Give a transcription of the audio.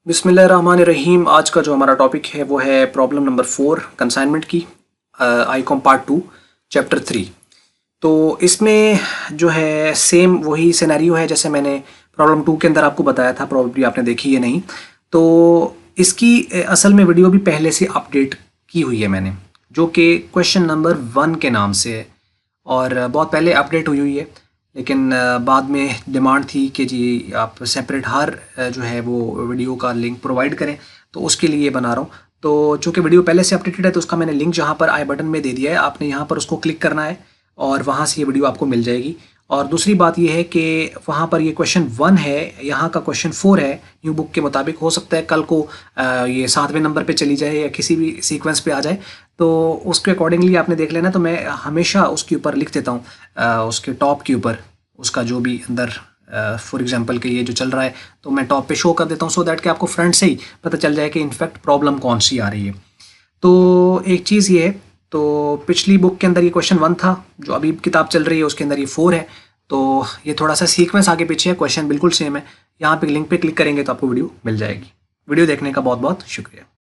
बिस्मिल्लाहिर्रहमानिर्रहीम। आज का जो हमारा टॉपिक है वो है प्रॉब्लम नंबर 4 कंसाइनमेंट की, आईकॉम पार्ट 2 चैप्टर 3। तो इसमें जो है सेम वही सिनेरियो है जैसे मैंने प्रॉब्लम 2 के अंदर आपको बताया था, प्रॉब्लली आपने देखी है नहीं। तो इसकी असल में वीडियो भी पहले से अपडेट की हुई है मैंने, जो कि क्वेश्चन नंबर 1 के नाम से है और बहुत पहले अपडेट हुई हुई है। लेकिन बाद में डिमांड थी कि जी आप सेपरेट हर जो है वो वीडियो का लिंक प्रोवाइड करें, तो उसके लिए बना रहा हूँ। तो चूँकि वीडियो पहले से अपडेटेड है तो उसका मैंने लिंक जहाँ पर आई बटन में दे दिया है, आपने यहाँ पर उसको क्लिक करना है और वहाँ से ये वीडियो आपको मिल जाएगी। और दूसरी बात ये है कि वहाँ पर ये क्वेश्चन 1 है, यहाँ का क्वेश्चन 4 है। न्यू बुक के मुताबिक हो सकता है कल को ये 7वें नंबर पे चली जाए या किसी भी सीक्वेंस पे आ जाए, तो उसके अकॉर्डिंगली आपने देख लेना। तो मैं हमेशा उसके ऊपर लिख देता हूँ, उसके टॉप के ऊपर उसका जो भी अंदर फॉर एग्जांपल के ये जो चल रहा है तो मैं टॉप पे शो कर देता हूँ, सो दैट कि आपको फ्रंट से ही पता चल जाए कि इनफैक्ट प्रॉब्लम कौन सी आ रही है। तो एक चीज़ ये है, तो पिछली बुक के अंदर ये क्वेश्चन 1 था, जो अभी किताब चल रही है उसके अंदर ये 4 है। तो ये थोड़ा सा सीक्वेंस आगे पीछे है, क्वेश्चन बिल्कुल सेम है। यहाँ पे लिंक पे क्लिक करेंगे तो आपको वीडियो मिल जाएगी। वीडियो देखने का बहुत बहुत शुक्रिया।